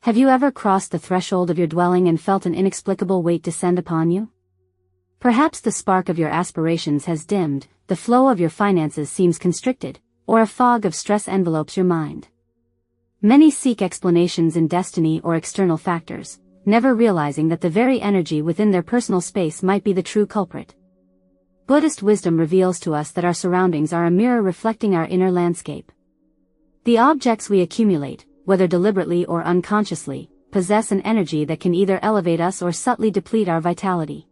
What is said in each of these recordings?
Have you ever crossed the threshold of your dwelling and felt an inexplicable weight descend upon you? Perhaps the spark of your aspirations has dimmed, the flow of your finances seems constricted, or a fog of stress envelopes your mind. Many seek explanations in destiny or external factors, never realizing that the very energy within their personal space might be the true culprit. Buddhist wisdom reveals to us that our surroundings are a mirror reflecting our inner landscape. The objects we accumulate, whether deliberately or unconsciously, possess an energy that can either elevate us or subtly deplete our vitality.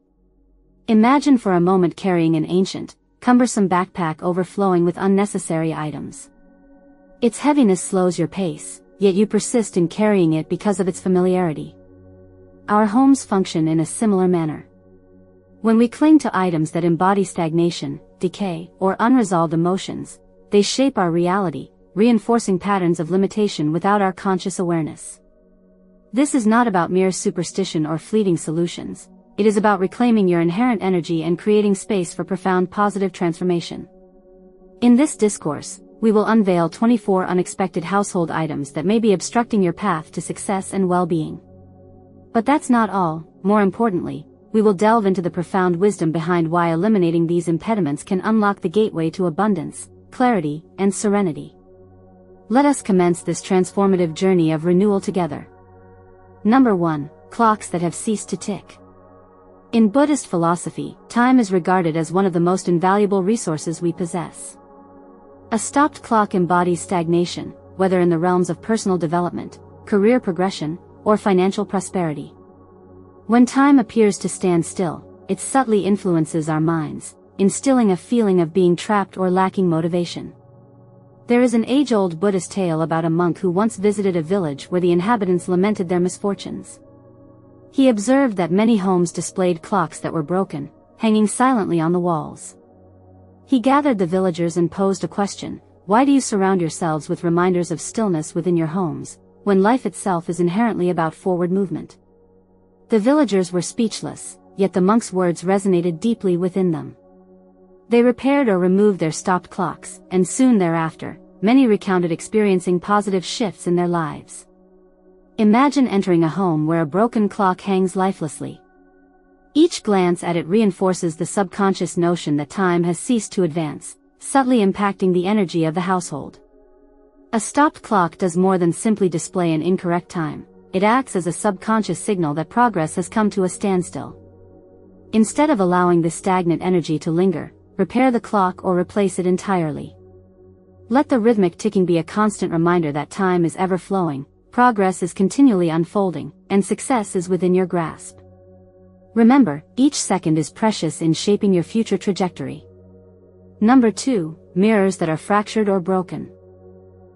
Imagine for a moment carrying an ancient, cumbersome backpack overflowing with unnecessary items. Its heaviness slows your pace, yet you persist in carrying it because of its familiarity. Our homes function in a similar manner. When we cling to items that embody stagnation, decay, or unresolved emotions, they shape our reality, reinforcing patterns of limitation without our conscious awareness. This is not about mere superstition or fleeting solutions. It is about reclaiming your inherent energy and creating space for profound positive transformation. In this discourse, we will unveil 24 unexpected household items that may be obstructing your path to success and well-being. But that's not all. More importantly, we will delve into the profound wisdom behind why eliminating these impediments can unlock the gateway to abundance, clarity, and serenity. Let us commence this transformative journey of renewal together. Number 1. Clocks that have ceased to tick. In Buddhist philosophy, time is regarded as one of the most invaluable resources we possess. A stopped clock embodies stagnation, whether in the realms of personal development, career progression, or financial prosperity. When time appears to stand still, it subtly influences our minds, instilling a feeling of being trapped or lacking motivation. There is an age-old Buddhist tale about a monk who once visited a village where the inhabitants lamented their misfortunes. He observed that many homes displayed clocks that were broken, hanging silently on the walls. He gathered the villagers and posed a question: why do you surround yourselves with reminders of stillness within your homes, when life itself is inherently about forward movement? The villagers were speechless, yet the monk's words resonated deeply within them. They repaired or removed their stopped clocks, and soon thereafter, many recounted experiencing positive shifts in their lives. Imagine entering a home where a broken clock hangs lifelessly. Each glance at it reinforces the subconscious notion that time has ceased to advance, subtly impacting the energy of the household. A stopped clock does more than simply display an incorrect time. It acts as a subconscious signal that progress has come to a standstill. Instead of allowing this stagnant energy to linger, repair the clock or replace it entirely. Let the rhythmic ticking be a constant reminder that time is ever flowing, progress is continually unfolding, and success is within your grasp. Remember, each second is precious in shaping your future trajectory. Number 2. Mirrors that are fractured or broken.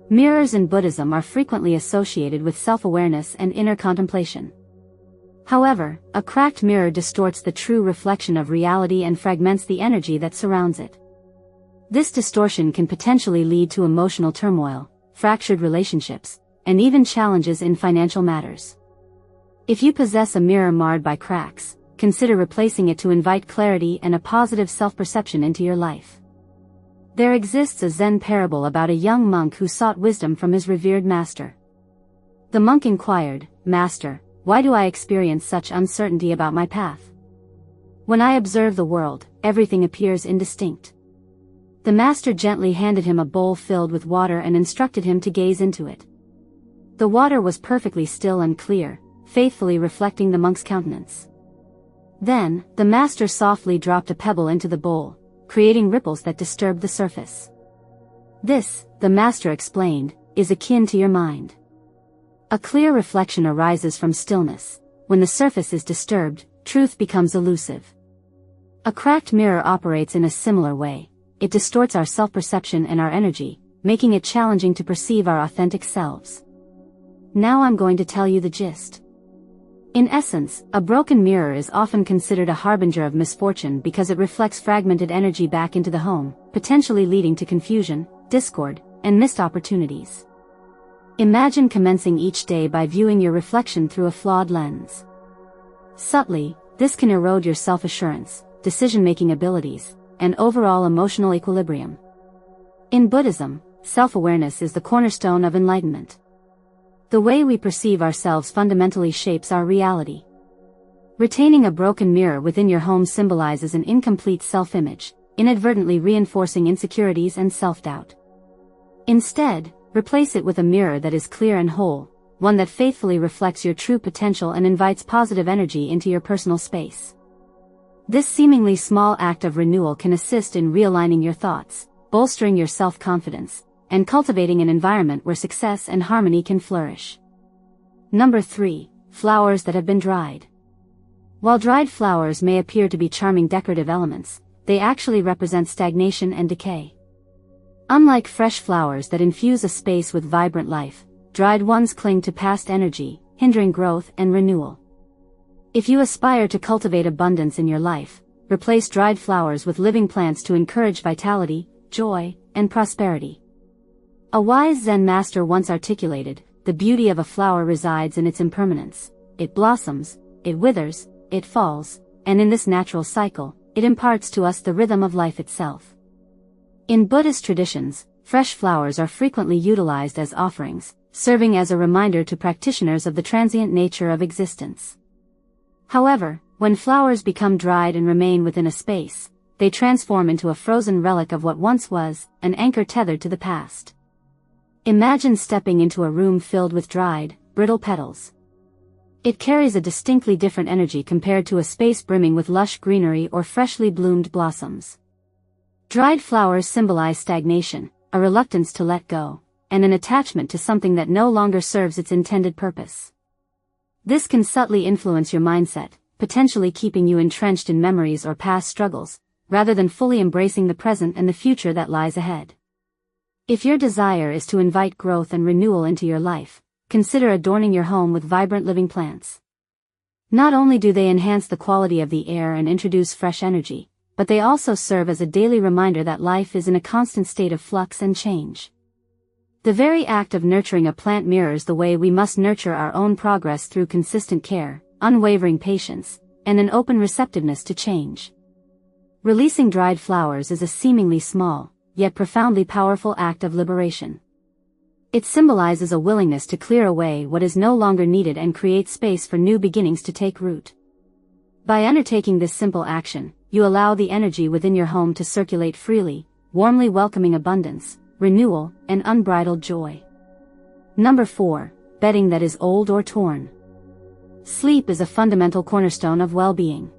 Mirrors in Buddhism are frequently associated with self-awareness and inner contemplation. However, a cracked mirror distorts the true reflection of reality and fragments the energy that surrounds it. This distortion can potentially lead to emotional turmoil, fractured relationships, and even challenges in financial matters. If you possess a mirror marred by cracks, consider replacing it to invite clarity and a positive self-perception into your life. There exists a Zen parable about a young monk who sought wisdom from his revered master. The monk inquired, "Master, why do I experience such uncertainty about my path? When I observe the world, everything appears indistinct." The master gently handed him a bowl filled with water and instructed him to gaze into it. The water was perfectly still and clear, faithfully reflecting the monk's countenance. Then, the master softly dropped a pebble into the bowl, creating ripples that disturbed the surface. This, the master explained, is akin to your mind. A clear reflection arises from stillness. When the surface is disturbed, truth becomes elusive. A cracked mirror operates in a similar way. It distorts our self-perception and our energy, making it challenging to perceive our authentic selves. Now I'm going to tell you the gist. In essence, a broken mirror is often considered a harbinger of misfortune because it reflects fragmented energy back into the home, potentially leading to confusion, discord, and missed opportunities. Imagine commencing each day by viewing your reflection through a flawed lens. Subtly, this can erode your self-assurance, decision-making abilities, and overall emotional equilibrium. In Buddhism, self-awareness is the cornerstone of enlightenment. The way we perceive ourselves fundamentally shapes our reality. Retaining a broken mirror within your home symbolizes an incomplete self-image, inadvertently reinforcing insecurities and self-doubt. Instead, replace it with a mirror that is clear and whole, one that faithfully reflects your true potential and invites positive energy into your personal space. This seemingly small act of renewal can assist in realigning your thoughts, bolstering your self-confidence, and cultivating an environment where success and harmony can flourish. Number 3. Flowers that have been dried. While dried flowers may appear to be charming decorative elements, they actually represent stagnation and decay. Unlike fresh flowers that infuse a space with vibrant life, dried ones cling to past energy, hindering growth and renewal. If you aspire to cultivate abundance in your life, replace dried flowers with living plants to encourage vitality, joy, and prosperity. A wise Zen master once articulated, "The beauty of a flower resides in its impermanence. It blossoms, it withers, it falls, and in this natural cycle, it imparts to us the rhythm of life itself." In Buddhist traditions, fresh flowers are frequently utilized as offerings, serving as a reminder to practitioners of the transient nature of existence. However, when flowers become dried and remain within a space, they transform into a frozen relic of what once was, an anchor tethered to the past. Imagine stepping into a room filled with dried, brittle petals. It carries a distinctly different energy compared to a space brimming with lush greenery or freshly bloomed blossoms. Dried flowers symbolize stagnation, a reluctance to let go, and an attachment to something that no longer serves its intended purpose. This can subtly influence your mindset, potentially keeping you entrenched in memories or past struggles, rather than fully embracing the present and the future that lies ahead. If your desire is to invite growth and renewal into your life, consider adorning your home with vibrant living plants. Not only do they enhance the quality of the air and introduce fresh energy, but they also serve as a daily reminder that life is in a constant state of flux and change. The very act of nurturing a plant mirrors the way we must nurture our own progress through consistent care, unwavering patience, and an open receptiveness to change. Releasing dried flowers is a seemingly small, yet profoundly powerful act of liberation. It symbolizes a willingness to clear away what is no longer needed and create space for new beginnings to take root. By undertaking this simple action, you allow the energy within your home to circulate freely, warmly welcoming abundance, renewal, and unbridled joy. Number 4. Bedding that is old or torn. Sleep is a fundamental cornerstone of well-being.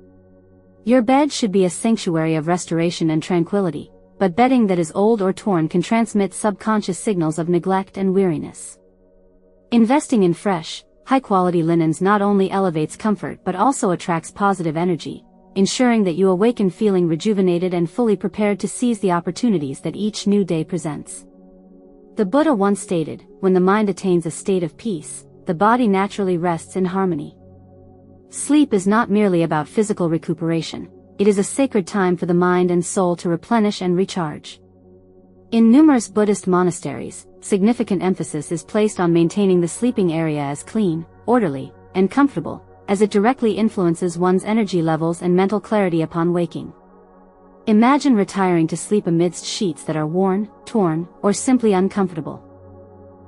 Your bed should be a sanctuary of restoration and tranquility, but bedding that is old or torn can transmit subconscious signals of neglect and weariness. Investing in fresh, high-quality linens not only elevates comfort but also attracts positive energy, ensuring that you awaken feeling rejuvenated and fully prepared to seize the opportunities that each new day presents. The Buddha once stated, "When the mind attains a state of peace, the body naturally rests in harmony." Sleep is not merely about physical recuperation. It is a sacred time for the mind and soul to replenish and recharge. In numerous Buddhist monasteries, significant emphasis is placed on maintaining the sleeping area as clean, orderly, and comfortable, as it directly influences one's energy levels and mental clarity upon waking. Imagine retiring to sleep amidst sheets that are worn, torn, or simply uncomfortable.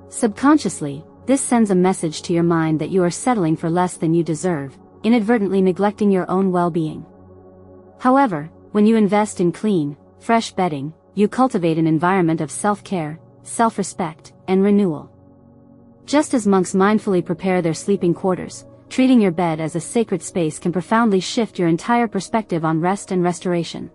Subconsciously, this sends a message to your mind that you are settling for less than you deserve, inadvertently neglecting your own well-being. However, when you invest in clean, fresh bedding, you cultivate an environment of self-care, self-respect, and renewal. Just as monks mindfully prepare their sleeping quarters, treating your bed as a sacred space can profoundly shift your entire perspective on rest and restoration.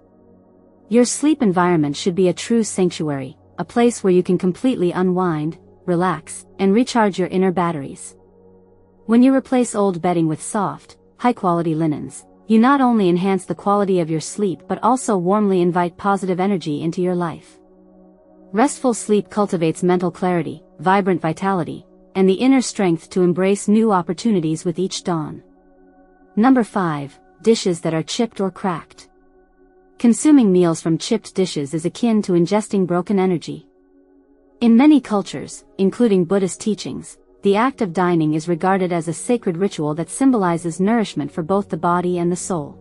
Your sleep environment should be a true sanctuary, a place where you can completely unwind, relax, and recharge your inner batteries. When you replace old bedding with soft, high-quality linens, you not only enhance the quality of your sleep but also warmly invite positive energy into your life. Restful sleep cultivates mental clarity, vibrant vitality, and the inner strength to embrace new opportunities with each dawn. Number 5. Dishes that are chipped or cracked. Consuming meals from chipped dishes is akin to ingesting broken energy. In many cultures, including Buddhist teachings, the act of dining is regarded as a sacred ritual that symbolizes nourishment for both the body and the soul.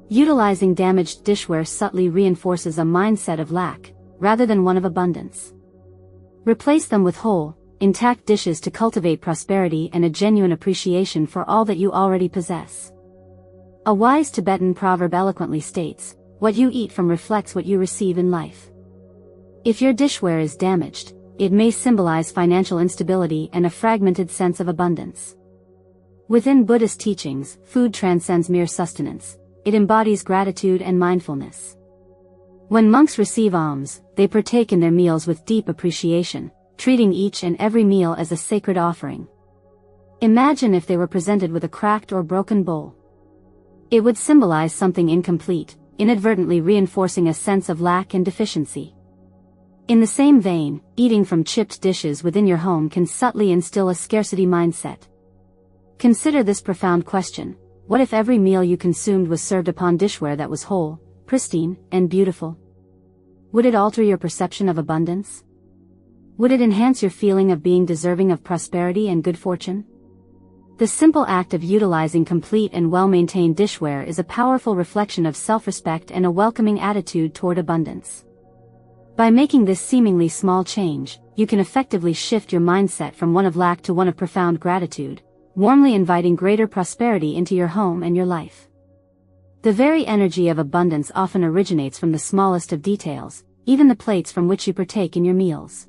Utilizing damaged dishware subtly reinforces a mindset of lack, rather than one of abundance. Replace them with whole, intact dishes to cultivate prosperity and a genuine appreciation for all that you already possess. A wise Tibetan proverb eloquently states, "What you eat from reflects what you receive in life." If your dishware is damaged, it may symbolize financial instability and a fragmented sense of abundance. Within Buddhist teachings, food transcends mere sustenance. It embodies gratitude and mindfulness. When monks receive alms, they partake in their meals with deep appreciation, treating each and every meal as a sacred offering. Imagine if they were presented with a cracked or broken bowl. It would symbolize something incomplete, inadvertently reinforcing a sense of lack and deficiency. In the same vein, eating from chipped dishes within your home can subtly instill a scarcity mindset. Consider this profound question: what if every meal you consumed was served upon dishware that was whole, pristine, and beautiful? Would it alter your perception of abundance? Would it enhance your feeling of being deserving of prosperity and good fortune? The simple act of utilizing complete and well-maintained dishware is a powerful reflection of self-respect and a welcoming attitude toward abundance. By making this seemingly small change, you can effectively shift your mindset from one of lack to one of profound gratitude, warmly inviting greater prosperity into your home and your life. The very energy of abundance often originates from the smallest of details, even the plates from which you partake in your meals.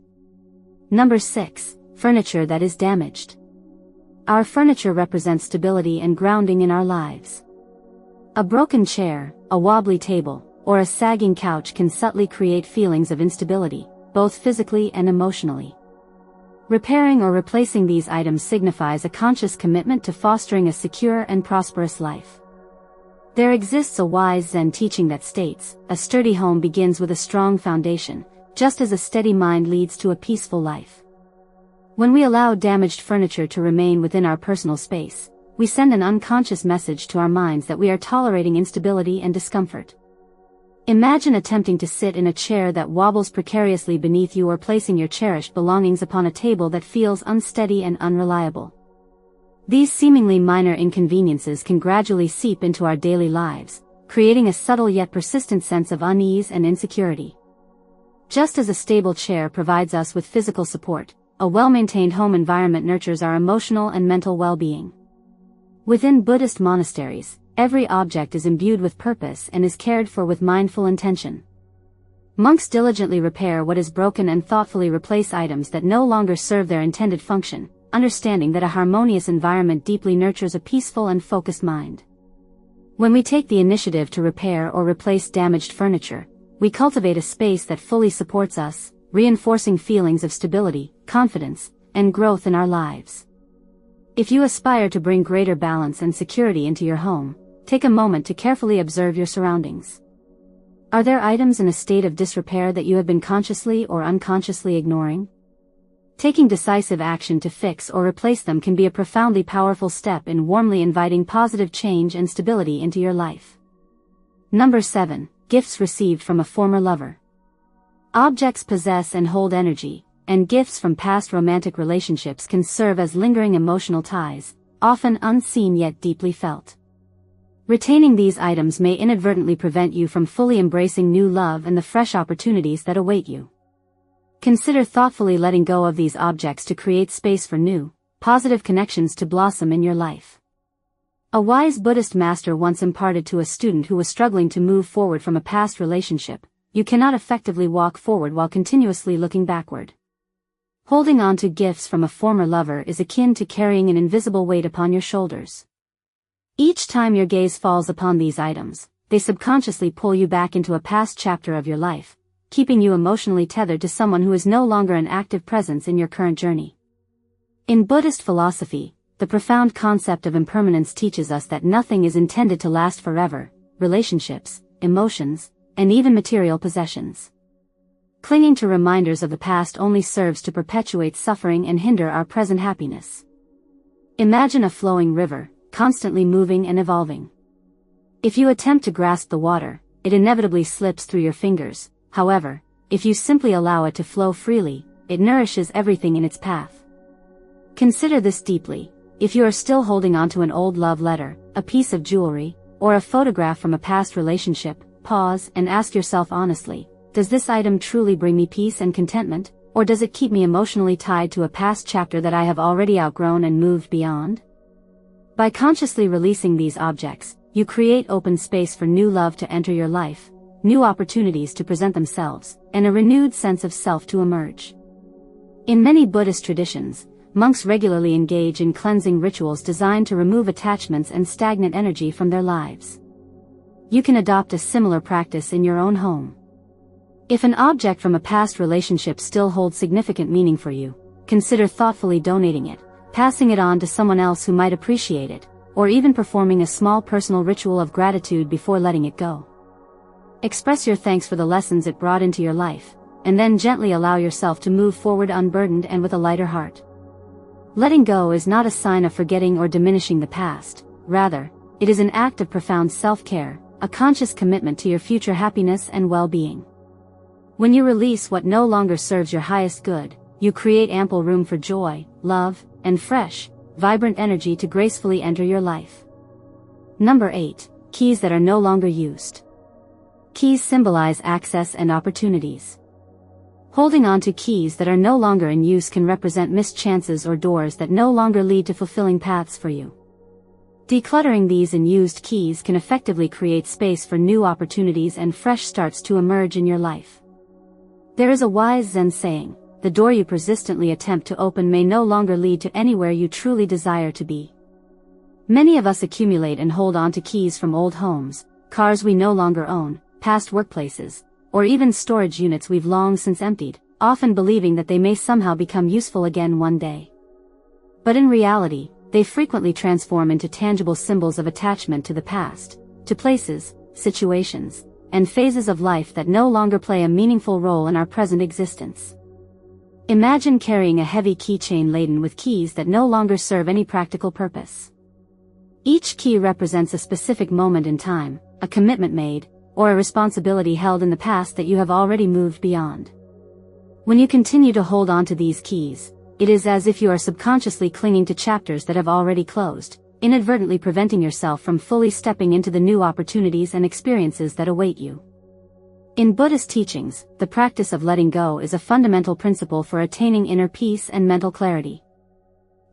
Number 6. Furniture that is damaged. Our furniture represents stability and grounding in our lives. A broken chair, a wobbly table, or a sagging couch can subtly create feelings of instability, both physically and emotionally. Repairing or replacing these items signifies a conscious commitment to fostering a secure and prosperous life. There exists a wise Zen teaching that states, "A sturdy home begins with a strong foundation, just as a steady mind leads to a peaceful life." When we allow damaged furniture to remain within our personal space, we send an unconscious message to our minds that we are tolerating instability and discomfort. Imagine attempting to sit in a chair that wobbles precariously beneath you or placing your cherished belongings upon a table that feels unsteady and unreliable. These seemingly minor inconveniences can gradually seep into our daily lives, creating a subtle yet persistent sense of unease and insecurity. Just as a stable chair provides us with physical support, a well-maintained home environment nurtures our emotional and mental well-being. Within Buddhist monasteries, every object is imbued with purpose and is cared for with mindful intention. Monks diligently repair what is broken and thoughtfully replace items that no longer serve their intended function, understanding that a harmonious environment deeply nurtures a peaceful and focused mind. When we take the initiative to repair or replace damaged furniture, we cultivate a space that fully supports us, reinforcing feelings of stability, confidence, and growth in our lives. If you aspire to bring greater balance and security into your home, take a moment to carefully observe your surroundings. Are there items in a state of disrepair that you have been consciously or unconsciously ignoring? Taking decisive action to fix or replace them can be a profoundly powerful step in warmly inviting positive change and stability into your life. Number 7. Gifts received from a former lover. Objects possess and hold energy, and gifts from past romantic relationships can serve as lingering emotional ties, often unseen yet deeply felt. Retaining these items may inadvertently prevent you from fully embracing new love and the fresh opportunities that await you. Consider thoughtfully letting go of these objects to create space for new, positive connections to blossom in your life. A wise Buddhist master once imparted to a student who was struggling to move forward from a past relationship, "You cannot effectively walk forward while continuously looking backward." Holding on to gifts from a former lover is akin to carrying an invisible weight upon your shoulders. Each time your gaze falls upon these items, they subconsciously pull you back into a past chapter of your life, keeping you emotionally tethered to someone who is no longer an active presence in your current journey. In Buddhist philosophy, the profound concept of impermanence teaches us that nothing is intended to last forever: relationships, emotions, and even material possessions. Clinging to reminders of the past only serves to perpetuate suffering and hinder our present happiness. Imagine a flowing river, constantly moving and evolving. If you attempt to grasp the water, it inevitably slips through your fingers. However, if you simply allow it to flow freely, it nourishes everything in its path. Consider this deeply. If you are still holding on to an old love letter, a piece of jewelry, or a photograph from a past relationship, pause and ask yourself honestly, does this item truly bring me peace and contentment, or does it keep me emotionally tied to a past chapter that I have already outgrown and moved beyond? By consciously releasing these objects, you create open space for new love to enter your life, new opportunities to present themselves, and a renewed sense of self to emerge. In many Buddhist traditions, monks regularly engage in cleansing rituals designed to remove attachments and stagnant energy from their lives. You can adopt a similar practice in your own home. If an object from a past relationship still holds significant meaning for you, consider thoughtfully donating it, passing it on to someone else who might appreciate it, or even performing a small personal ritual of gratitude before letting it go. Express your thanks for the lessons it brought into your life, and then gently allow yourself to move forward unburdened and with a lighter heart. Letting go is not a sign of forgetting or diminishing the past, rather, it is an act of profound self-care, a conscious commitment to your future happiness and well-being. When you release what no longer serves your highest good, you create ample room for joy, love, and fresh, vibrant energy to gracefully enter your life. Number 8. Keys that are no longer used. Keys symbolize access and opportunities. Holding on to keys that are no longer in use can represent missed chances or doors that no longer lead to fulfilling paths for you. Decluttering these unused keys can effectively create space for new opportunities and fresh starts to emerge in your life. There is a wise Zen saying, "The door you persistently attempt to open may no longer lead to anywhere you truly desire to be." Many of us accumulate and hold on to keys from old homes, cars we no longer own, past workplaces, or even storage units we've long since emptied, often believing that they may somehow become useful again one day. But in reality, they frequently transform into tangible symbols of attachment to the past, to places, situations, and phases of life that no longer play a meaningful role in our present existence. Imagine carrying a heavy keychain laden with keys that no longer serve any practical purpose. Each key represents a specific moment in time, a commitment made, or a responsibility held in the past that you have already moved beyond. When you continue to hold on to these keys, it is as if you are subconsciously clinging to chapters that have already closed, inadvertently preventing yourself from fully stepping into the new opportunities and experiences that await you. In Buddhist teachings, the practice of letting go is a fundamental principle for attaining inner peace and mental clarity.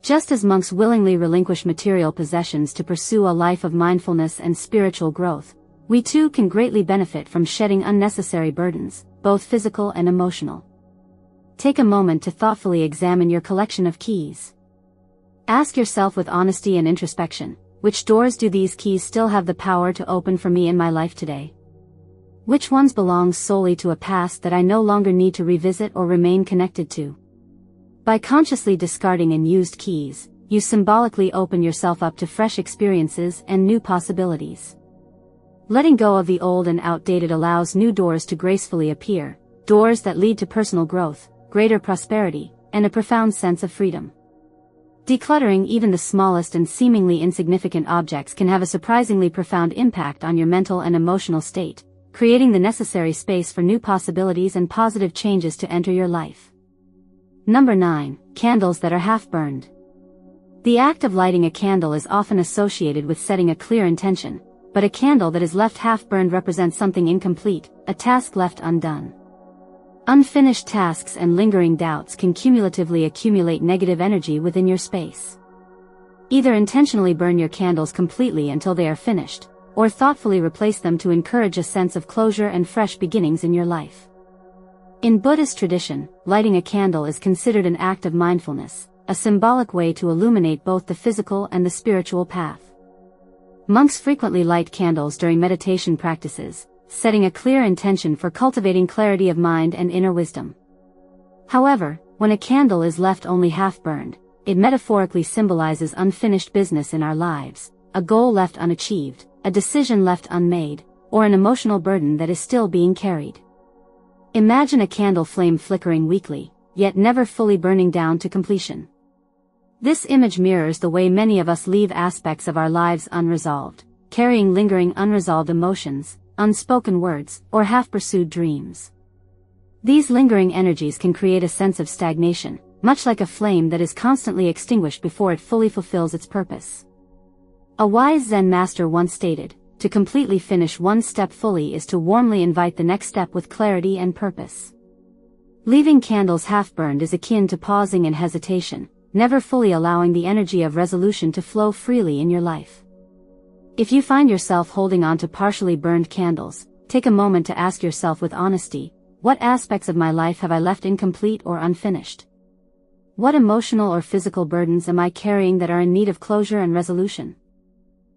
Just as monks willingly relinquish material possessions to pursue a life of mindfulness and spiritual growth, we too can greatly benefit from shedding unnecessary burdens, both physical and emotional. Take a moment to thoughtfully examine your collection of keys. Ask yourself with honesty and introspection, which doors do these keys still have the power to open for me in my life today? Which ones belong solely to a past that I no longer need to revisit or remain connected to? By consciously discarding unused keys, you symbolically open yourself up to fresh experiences and new possibilities. Letting go of the old and outdated allows new doors to gracefully appear, doors that lead to personal growth, greater prosperity, and a profound sense of freedom. Decluttering even the smallest and seemingly insignificant objects can have a surprisingly profound impact on your mental and emotional state, creating the necessary space for new possibilities and positive changes to enter your life. Number 9. Candles that are half-burned. The act of lighting a candle is often associated with setting a clear intention, but a candle that is left half-burned represents something incomplete, a task left undone. Unfinished tasks and lingering doubts can cumulatively accumulate negative energy within your space. Either intentionally burn your candles completely until they are finished, or thoughtfully replace them to encourage a sense of closure and fresh beginnings in your life. In Buddhist tradition, lighting a candle is considered an act of mindfulness, a symbolic way to illuminate both the physical and the spiritual path. Monks frequently light candles during meditation practices, setting a clear intention for cultivating clarity of mind and inner wisdom. However, when a candle is left only half-burned, it metaphorically symbolizes unfinished business in our lives, a goal left unachieved, a decision left unmade, or an emotional burden that is still being carried. Imagine a candle flame flickering weakly, yet never fully burning down to completion. This image mirrors the way many of us leave aspects of our lives unresolved, carrying lingering unresolved emotions, unspoken words, or half-pursued dreams. These lingering energies can create a sense of stagnation, much like a flame that is constantly extinguished before it fully fulfills its purpose. A wise Zen master once stated, "To completely finish one step fully is to warmly invite the next step with clarity and purpose." Leaving candles half-burned is akin to pausing in hesitation, never fully allowing the energy of resolution to flow freely in your life. If you find yourself holding on to partially burned candles, take a moment to ask yourself with honesty, what aspects of my life have I left incomplete or unfinished? What emotional or physical burdens am I carrying that are in need of closure and resolution?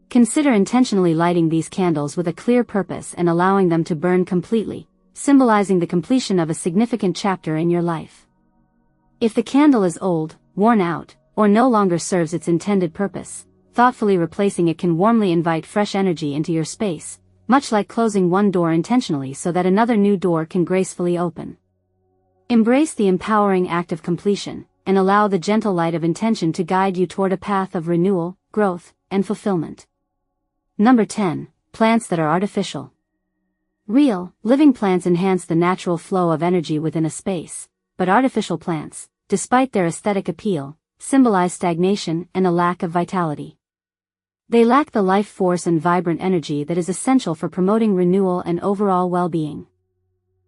Consider intentionally lighting these candles with a clear purpose and allowing them to burn completely, symbolizing the completion of a significant chapter in your life. If the candle is old, worn out, or no longer serves its intended purpose, thoughtfully replacing it can warmly invite fresh energy into your space, much like closing one door intentionally so that another new door can gracefully open. Embrace the empowering act of completion, and allow the gentle light of intention to guide you toward a path of renewal, growth, and fulfillment. Number 10. Plants that are artificial. Real, living plants enhance the natural flow of energy within a space, but artificial plants, despite their aesthetic appeal, symbolize stagnation and a lack of vitality. They lack the life force and vibrant energy that is essential for promoting renewal and overall well-being.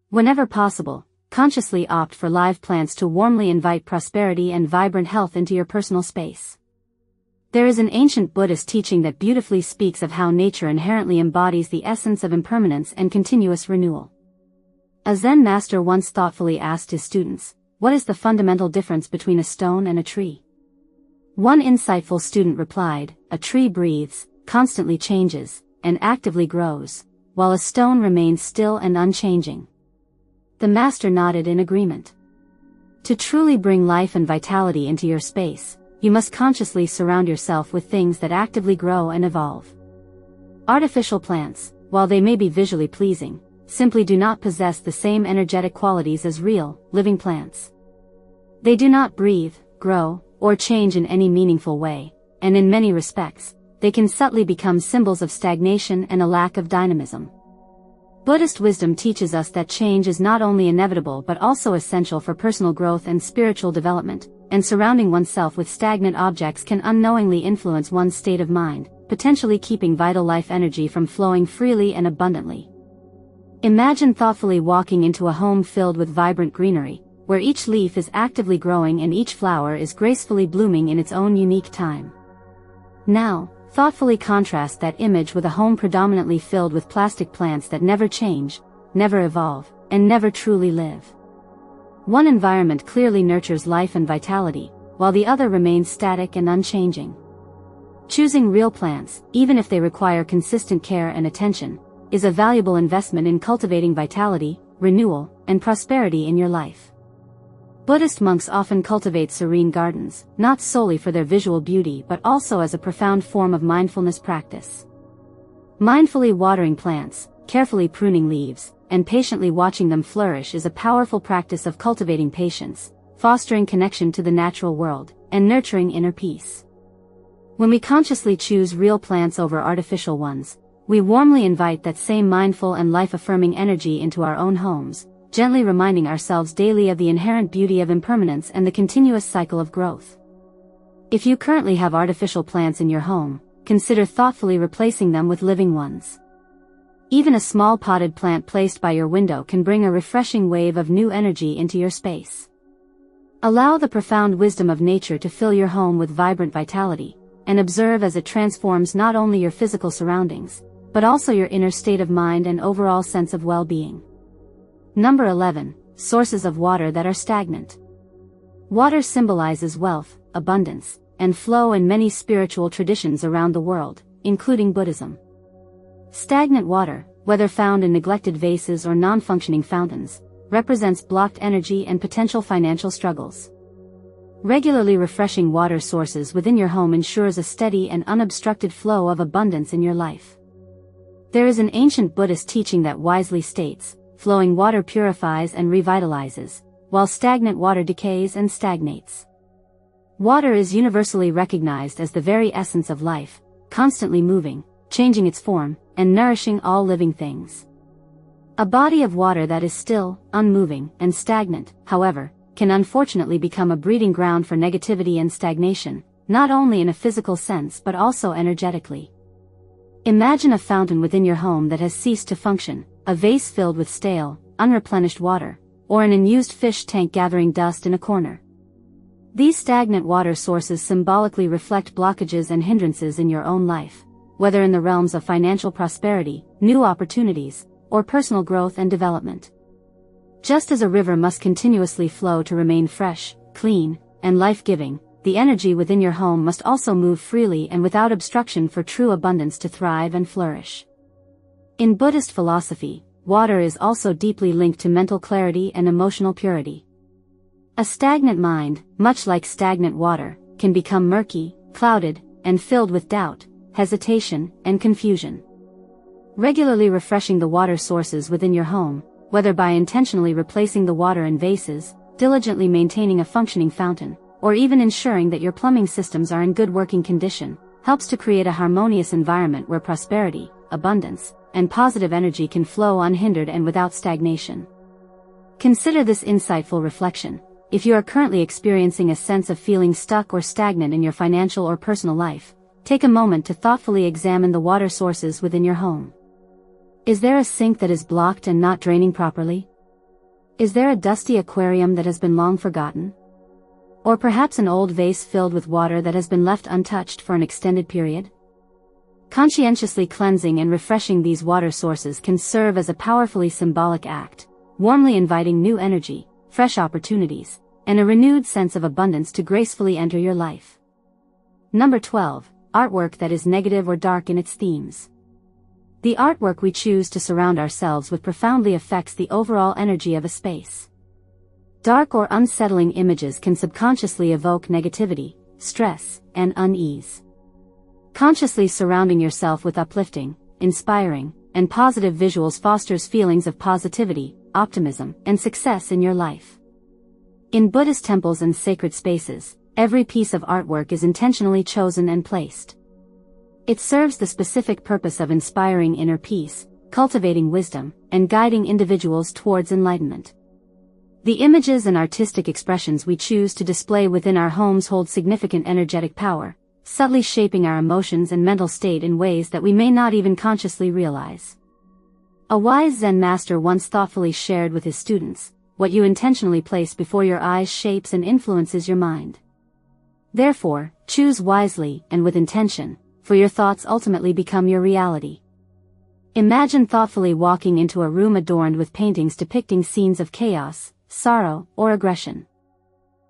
Whenever possible, consciously opt for live plants to warmly invite prosperity and vibrant health into your personal space. There is an ancient Buddhist teaching that beautifully speaks of how nature inherently embodies the essence of impermanence and continuous renewal. A Zen master once thoughtfully asked his students, "What is the fundamental difference between a stone and a tree?" One insightful student replied, "A tree breathes, constantly changes, and actively grows, while a stone remains still and unchanging." The master nodded in agreement. To truly bring life and vitality into your space, you must consciously surround yourself with things that actively grow and evolve. Artificial plants, while they may be visually pleasing, simply do not possess the same energetic qualities as real, living plants. They do not breathe, grow, or change in any meaningful way, and in many respects, they can subtly become symbols of stagnation and a lack of dynamism. Buddhist wisdom teaches us that change is not only inevitable but also essential for personal growth and spiritual development, and surrounding oneself with stagnant objects can unknowingly influence one's state of mind, potentially keeping vital life energy from flowing freely and abundantly. Imagine thoughtfully walking into a home filled with vibrant greenery, where each leaf is actively growing and each flower is gracefully blooming in its own unique time. Now, thoughtfully contrast that image with a home predominantly filled with plastic plants that never change, never evolve, and never truly live. One environment clearly nurtures life and vitality, while the other remains static and unchanging. Choosing real plants, even if they require consistent care and attention, is a valuable investment in cultivating vitality, renewal, and prosperity in your life. Buddhist monks often cultivate serene gardens, not solely for their visual beauty but also as a profound form of mindfulness practice. Mindfully watering plants, carefully pruning leaves, and patiently watching them flourish is a powerful practice of cultivating patience, fostering connection to the natural world, and nurturing inner peace. When we consciously choose real plants over artificial ones, we warmly invite that same mindful and life-affirming energy into our own homes, gently reminding ourselves daily of the inherent beauty of impermanence and the continuous cycle of growth. If you currently have artificial plants in your home, consider thoughtfully replacing them with living ones. Even a small potted plant placed by your window can bring a refreshing wave of new energy into your space. Allow the profound wisdom of nature to fill your home with vibrant vitality, and observe as it transforms not only your physical surroundings, but also your inner state of mind and overall sense of well-being. Number 11. Sources of water that are stagnant. Water symbolizes wealth, abundance, and flow in many spiritual traditions around the world, including Buddhism. Stagnant water, whether found in neglected vases or non-functioning fountains, represents blocked energy and potential financial struggles. Regularly refreshing water sources within your home ensures a steady and unobstructed flow of abundance in your life. There is an ancient Buddhist teaching that wisely states, flowing water purifies and revitalizes, while stagnant water decays and stagnates. Water is universally recognized as the very essence of life, constantly moving, changing its form, and nourishing all living things. A body of water that is still, unmoving, and stagnant, however, can unfortunately become a breeding ground for negativity and stagnation, not only in a physical sense but also energetically. Imagine a fountain within your home that has ceased to function, a vase filled with stale, unreplenished water, or an unused fish tank gathering dust in a corner. These stagnant water sources symbolically reflect blockages and hindrances in your own life, whether in the realms of financial prosperity, new opportunities, or personal growth and development. Just as a river must continuously flow to remain fresh, clean, and life-giving, the energy within your home must also move freely and without obstruction for true abundance to thrive and flourish. In Buddhist philosophy, water is also deeply linked to mental clarity and emotional purity. A stagnant mind, much like stagnant water, can become murky, clouded, and filled with doubt, hesitation, and confusion. Regularly refreshing the water sources within your home, whether by intentionally replacing the water in vases, diligently maintaining a functioning fountain, or even ensuring that your plumbing systems are in good working condition, helps to create a harmonious environment where prosperity, abundance, and positive energy can flow unhindered and without stagnation. Consider this insightful reflection. If you are currently experiencing a sense of feeling stuck or stagnant in your financial or personal life, take a moment to thoughtfully examine the water sources within your home. Is there a sink that is blocked and not draining properly? Is there a dusty aquarium that has been long forgotten? Or perhaps an old vase filled with water that has been left untouched for an extended period? Conscientiously cleansing and refreshing these water sources can serve as a powerfully symbolic act, warmly inviting new energy, fresh opportunities, and a renewed sense of abundance to gracefully enter your life. Number 12. Artwork that is negative or dark in its themes. The artwork we choose to surround ourselves with profoundly affects the overall energy of a space. Dark or unsettling images can subconsciously evoke negativity, stress, and unease. Consciously surrounding yourself with uplifting, inspiring, and positive visuals fosters feelings of positivity, optimism, and success in your life. In Buddhist temples and sacred spaces, every piece of artwork is intentionally chosen and placed. It serves the specific purpose of inspiring inner peace, cultivating wisdom, and guiding individuals towards enlightenment. The images and artistic expressions we choose to display within our homes hold significant energetic power, subtly shaping our emotions and mental state in ways that we may not even consciously realize. A wise Zen master once thoughtfully shared with his students, "What you intentionally place before your eyes shapes and influences your mind. Therefore, choose wisely and with intention, for your thoughts ultimately become your reality." Imagine thoughtfully walking into a room adorned with paintings depicting scenes of chaos, sorrow, or aggression.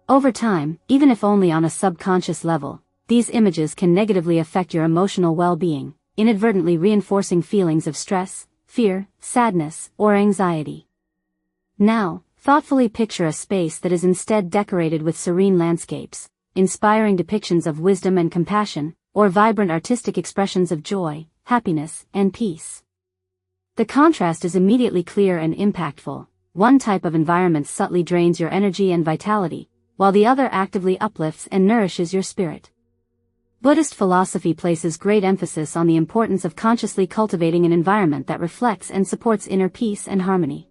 Over time, even if only on a subconscious level, these images can negatively affect your emotional well-being, inadvertently reinforcing feelings of stress, fear, sadness, or anxiety. Now, thoughtfully picture a space that is instead decorated with serene landscapes, inspiring depictions of wisdom and compassion, or vibrant artistic expressions of joy, happiness, and peace. The contrast is immediately clear and impactful. One type of environment subtly drains your energy and vitality, while the other actively uplifts and nourishes your spirit. Buddhist philosophy places great emphasis on the importance of consciously cultivating an environment that reflects and supports inner peace and harmony.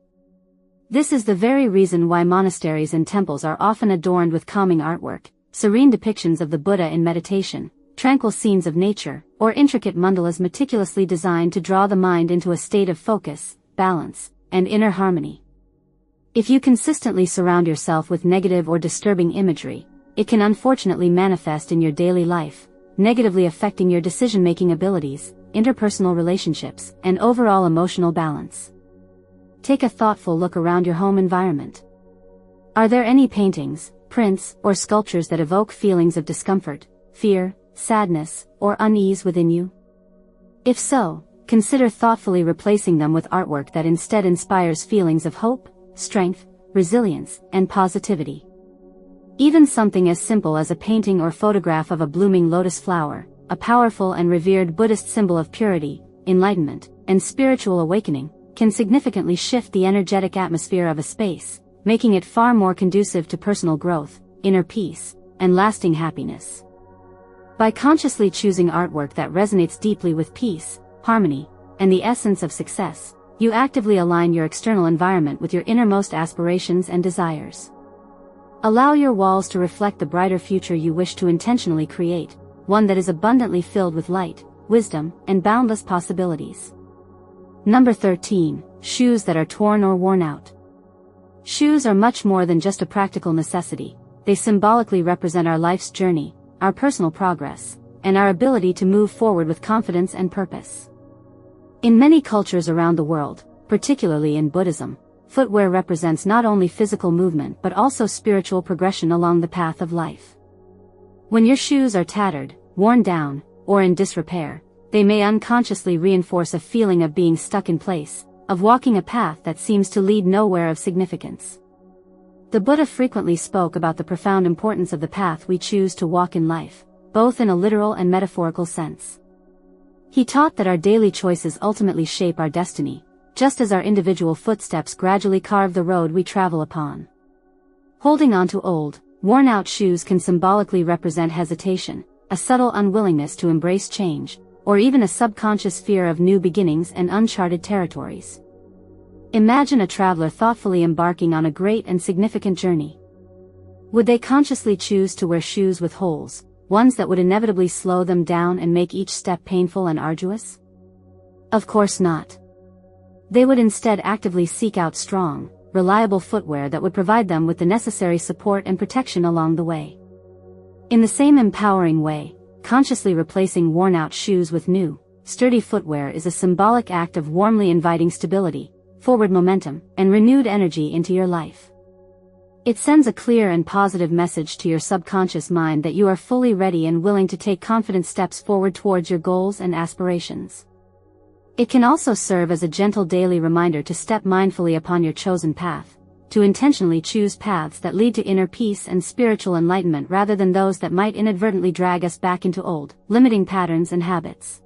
This is the very reason why monasteries and temples are often adorned with calming artwork, serene depictions of the Buddha in meditation, tranquil scenes of nature, or intricate mandalas meticulously designed to draw the mind into a state of focus, balance, and inner harmony. If you consistently surround yourself with negative or disturbing imagery, it can unfortunately manifest in your daily life, negatively affecting your decision-making abilities, interpersonal relationships, and overall emotional balance. Take a thoughtful look around your home environment. Are there any paintings, prints, or sculptures that evoke feelings of discomfort, fear, sadness, or unease within you? If so, consider thoughtfully replacing them with artwork that instead inspires feelings of hope, strength, resilience, and positivity. Even something as simple as a painting or photograph of a blooming lotus flower, a powerful and revered Buddhist symbol of purity, enlightenment, and spiritual awakening, can significantly shift the energetic atmosphere of a space, making it far more conducive to personal growth, inner peace, and lasting happiness. By consciously choosing artwork that resonates deeply with peace, harmony, and the essence of success, you actively align your external environment with your innermost aspirations and desires. Allow your walls to reflect the brighter future you wish to intentionally create, one that is abundantly filled with light, wisdom, and boundless possibilities. Number 13. Shoes that are torn or worn out. Shoes are much more than just a practical necessity. They symbolically represent our life's journey, our personal progress, and our ability to move forward with confidence and purpose. In many cultures around the world, particularly in Buddhism, footwear represents not only physical movement but also spiritual progression along the path of life. When your shoes are tattered, worn down, or in disrepair, they may unconsciously reinforce a feeling of being stuck in place, of walking a path that seems to lead nowhere of significance. The Buddha frequently spoke about the profound importance of the path we choose to walk in life, both in a literal and metaphorical sense. He taught that our daily choices ultimately shape our destiny, just as our individual footsteps gradually carve the road we travel upon. Holding on to old, worn-out shoes can symbolically represent hesitation, a subtle unwillingness to embrace change, or even a subconscious fear of new beginnings and uncharted territories. Imagine a traveler thoughtfully embarking on a great and significant journey. Would they consciously choose to wear shoes with holes, ones that would inevitably slow them down and make each step painful and arduous? Of course not. They would instead actively seek out strong, reliable footwear that would provide them with the necessary support and protection along the way. In the same empowering way, consciously replacing worn-out shoes with new, sturdy footwear is a symbolic act of warmly inviting stability, forward momentum, and renewed energy into your life. It sends a clear and positive message to your subconscious mind that you are fully ready and willing to take confident steps forward towards your goals and aspirations. It can also serve as a gentle daily reminder to step mindfully upon your chosen path, to intentionally choose paths that lead to inner peace and spiritual enlightenment rather than those that might inadvertently drag us back into old, limiting patterns and habits.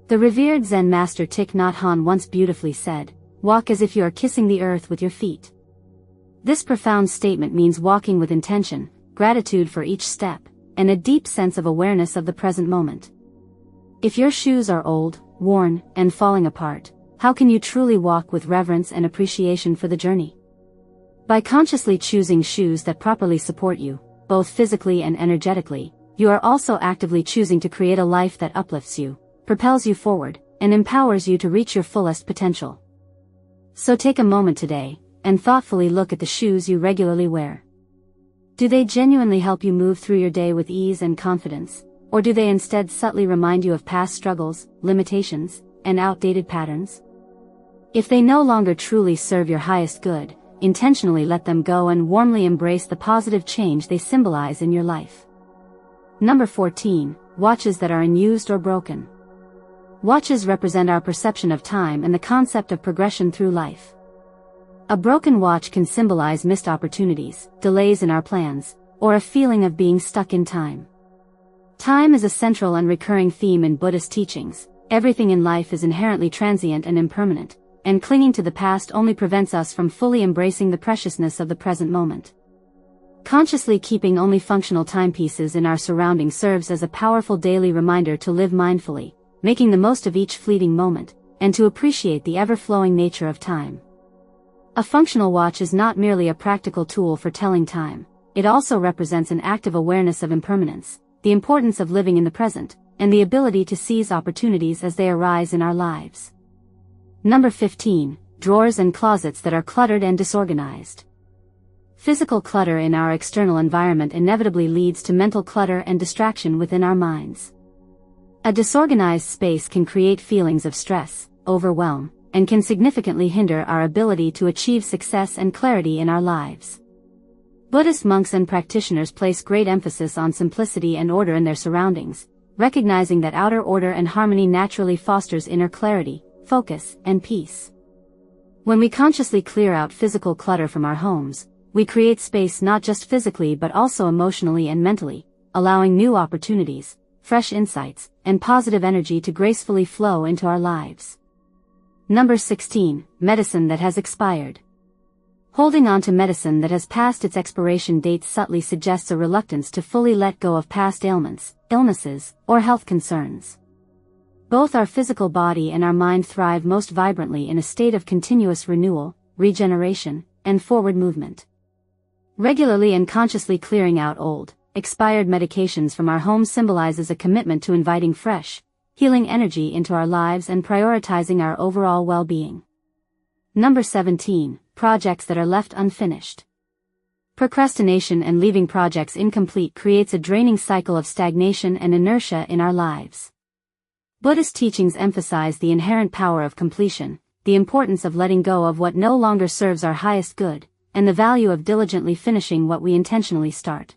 The revered Zen master Thich Nhat Hanh once beautifully said, "Walk as if you are kissing the earth with your feet." This profound statement means walking with intention, gratitude for each step, and a deep sense of awareness of the present moment. If your shoes are old, worn, and falling apart, how can you truly walk with reverence and appreciation for the journey? By consciously choosing shoes that properly support you, both physically and energetically, you are also actively choosing to create a life that uplifts you, propels you forward, and empowers you to reach your fullest potential. So take a moment today, and thoughtfully look at the shoes you regularly wear. Do they genuinely help you move through your day with ease and confidence, or do they instead subtly remind you of past struggles, limitations, and outdated patterns? If they no longer truly serve your highest good, intentionally let them go and warmly embrace the positive change they symbolize in your life. Number 14, watches that are unused or broken. Watches represent our perception of time and the concept of progression through life. A broken watch can symbolize missed opportunities, delays in our plans, or a feeling of being stuck in time. Time is a central and recurring theme in Buddhist teachings. Everything in life is inherently transient and impermanent, and clinging to the past only prevents us from fully embracing the preciousness of the present moment. Consciously keeping only functional timepieces in our surroundings serves as a powerful daily reminder to live mindfully, making the most of each fleeting moment, and to appreciate the ever-flowing nature of time. A functional watch is not merely a practical tool for telling time, it also represents an active awareness of impermanence, the importance of living in the present, and the ability to seize opportunities as they arise in our lives. Number 15, drawers and closets that are cluttered and disorganized. Physical clutter in our external environment inevitably leads to mental clutter and distraction within our minds. A disorganized space can create feelings of stress, overwhelm, and can significantly hinder our ability to achieve success and clarity in our lives. Buddhist monks and practitioners place great emphasis on simplicity and order in their surroundings, recognizing that outer order and harmony naturally fosters inner clarity, focus, and peace. When we consciously clear out physical clutter from our homes, we create space not just physically but also emotionally and mentally, allowing new opportunities, fresh insights, and positive energy to gracefully flow into our lives. Number 16, medicine that has expired. Holding on to medicine that has passed its expiration date subtly suggests a reluctance to fully let go of past ailments, illnesses, or health concerns. Both our physical body and our mind thrive most vibrantly in a state of continuous renewal, regeneration, and forward movement. Regularly and consciously clearing out old, expired medications from our home symbolizes a commitment to inviting fresh, healing energy into our lives and prioritizing our overall well-being. Number 17. Projects that are left unfinished. Procrastination and leaving projects incomplete creates a draining cycle of stagnation and inertia in our lives. Buddhist teachings emphasize the inherent power of completion, the importance of letting go of what no longer serves our highest good, and the value of diligently finishing what we intentionally start.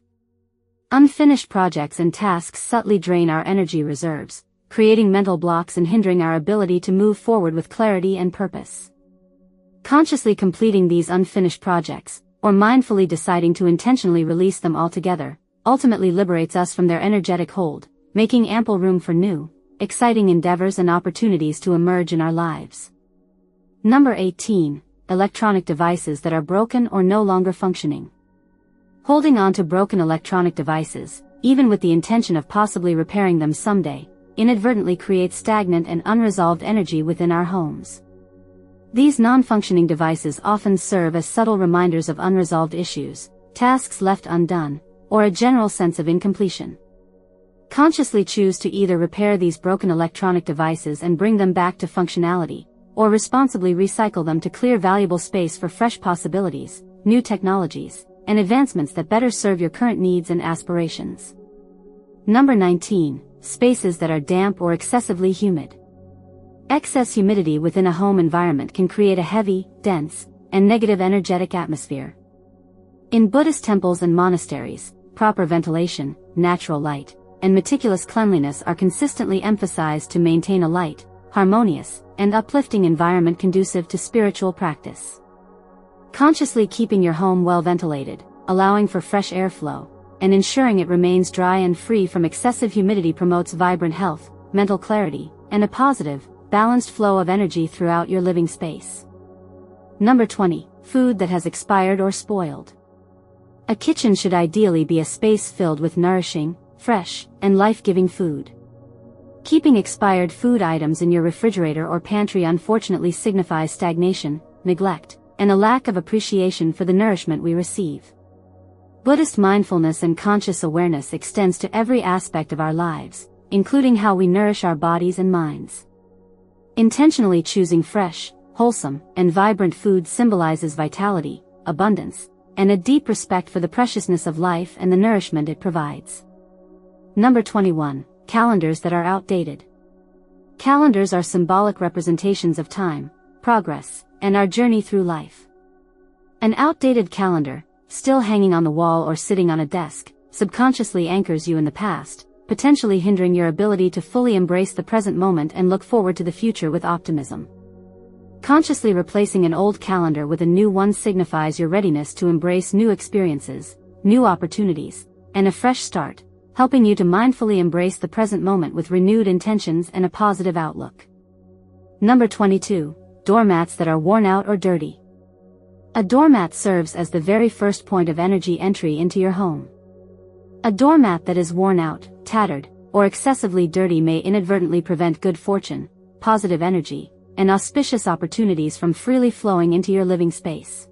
Unfinished projects and tasks subtly drain our energy reserves, creating mental blocks and hindering our ability to move forward with clarity and purpose. Consciously completing these unfinished projects, or mindfully deciding to intentionally release them altogether, ultimately liberates us from their energetic hold, making ample room for new, exciting endeavors and opportunities to emerge in our lives. Number 18. Electronic devices that are broken or no longer functioning. Holding on to broken electronic devices, even with the intention of possibly repairing them someday, inadvertently creates stagnant and unresolved energy within our homes. These non-functioning devices often serve as subtle reminders of unresolved issues, tasks left undone, or a general sense of incompletion. Consciously choose to either repair these broken electronic devices and bring them back to functionality, or responsibly recycle them to clear valuable space for fresh possibilities, new technologies, and advancements that better serve your current needs and aspirations. Number 19. Spaces that are damp or excessively humid. Excess humidity within a home environment can create a heavy, dense, and negative energetic atmosphere. In Buddhist temples and monasteries, proper ventilation, natural light, and meticulous cleanliness are consistently emphasized to maintain a light, harmonious, and uplifting environment conducive to spiritual practice. Consciously keeping your home well ventilated, allowing for fresh airflow, and ensuring it remains dry and free from excessive humidity promotes vibrant health, mental clarity, and a positive, balanced flow of energy throughout your living space. Number 20. Food that has expired or spoiled. A kitchen should ideally be a space filled with nourishing, fresh, and life-giving food. Keeping expired food items in your refrigerator or pantry unfortunately signifies stagnation, neglect, and a lack of appreciation for the nourishment we receive. Buddhist mindfulness and conscious awareness extends to every aspect of our lives, including how we nourish our bodies and minds. Intentionally choosing fresh, wholesome, and vibrant food symbolizes vitality, abundance, and a deep respect for the preciousness of life and the nourishment it provides. Number 21. Calendars that are outdated. Calendars are symbolic representations of time, progress, and our journey through life. An outdated calendar, still hanging on the wall or sitting on a desk, subconsciously anchors you in the past, potentially hindering your ability to fully embrace the present moment and look forward to the future with optimism. Consciously replacing an old calendar with a new one signifies your readiness to embrace new experiences, new opportunities, and a fresh start, helping you to mindfully embrace the present moment with renewed intentions and a positive outlook. Number 22. Doormats that are worn out or dirty. A doormat serves as the very first point of energy entry into your home. A doormat that is worn out, tattered, or excessively dirty may inadvertently prevent good fortune, positive energy, and auspicious opportunities from freely flowing into your living space.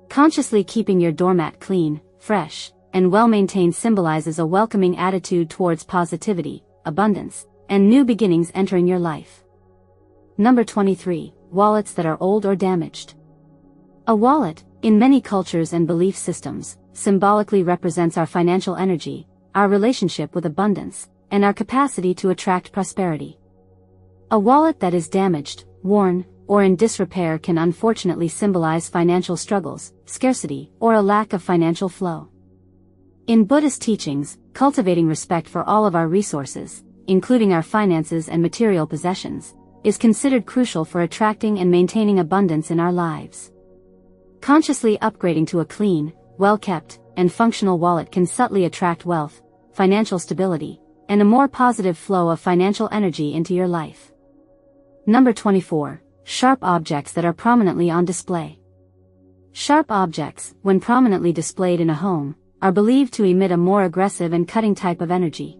Consciously keeping your doormat clean, fresh, and well-maintained symbolizes a welcoming attitude towards positivity, abundance, and new beginnings entering your life. Number 23. Wallets that are old or damaged. A wallet, in many cultures and belief systems, symbolically represents our financial energy, our relationship with abundance, and our capacity to attract prosperity. A wallet that is damaged, worn, or in disrepair can unfortunately symbolize financial struggles, scarcity, or a lack of financial flow. In Buddhist teachings, cultivating respect for all of our resources, including our finances and material possessions, is considered crucial for attracting and maintaining abundance in our lives. Consciously upgrading to a clean, well-kept, and functional wallet can subtly attract wealth, financial stability, and a more positive flow of financial energy into your life. Number 24. Sharp objects that are prominently on display. Sharp objects, when prominently displayed in a home, are believed to emit a more aggressive and cutting type of energy.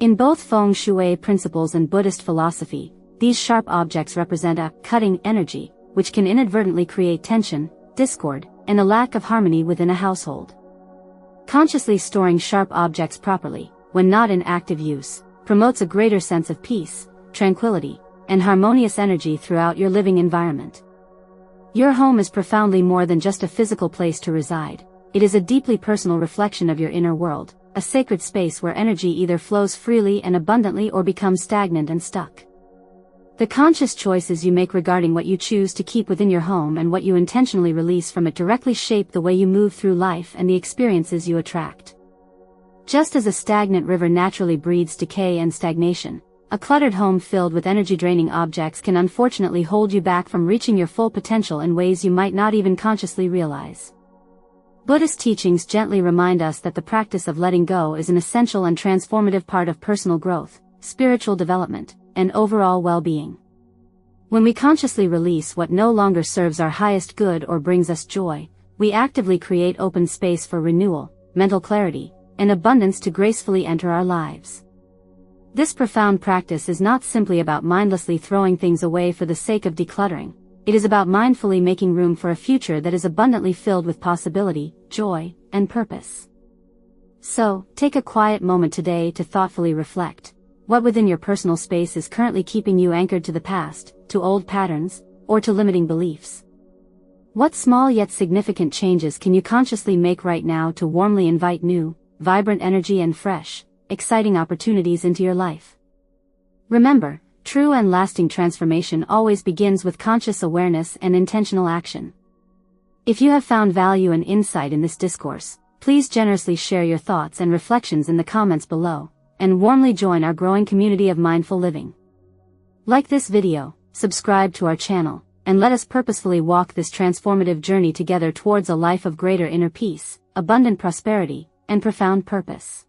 In both feng shui principles and Buddhist philosophy, these sharp objects represent a cutting energy, which can inadvertently create tension, discord, and a lack of harmony within a household. Consciously storing sharp objects properly, when not in active use, promotes a greater sense of peace, tranquility, and harmonious energy throughout your living environment. Your home is profoundly more than just a physical place to reside. It is a deeply personal reflection of your inner world, a sacred space where energy either flows freely and abundantly or becomes stagnant and stuck. The conscious choices you make regarding what you choose to keep within your home and what you intentionally release from it directly shape the way you move through life and the experiences you attract. Just as a stagnant river naturally breeds decay and stagnation, a cluttered home filled with energy-draining objects can unfortunately hold you back from reaching your full potential in ways you might not even consciously realize. Buddhist teachings gently remind us that the practice of letting go is an essential and transformative part of personal growth, spiritual development, and overall well-being. When we consciously release what no longer serves our highest good or brings us joy, we actively create open space for renewal, mental clarity, and abundance to gracefully enter our lives. This profound practice is not simply about mindlessly throwing things away for the sake of decluttering. It is about mindfully making room for a future that is abundantly filled with possibility, joy, and purpose. So, take a quiet moment today to thoughtfully reflect. What within your personal space is currently keeping you anchored to the past, to old patterns, or to limiting beliefs? What small yet significant changes can you consciously make right now to warmly invite new, vibrant energy and fresh, exciting opportunities into your life? Remember, true and lasting transformation always begins with conscious awareness and intentional action. If you have found value and insight in this discourse, please generously share your thoughts and reflections in the comments below, and warmly join our growing community of mindful living. Like this video, subscribe to our channel, and let us purposefully walk this transformative journey together towards a life of greater inner peace, abundant prosperity, and profound purpose.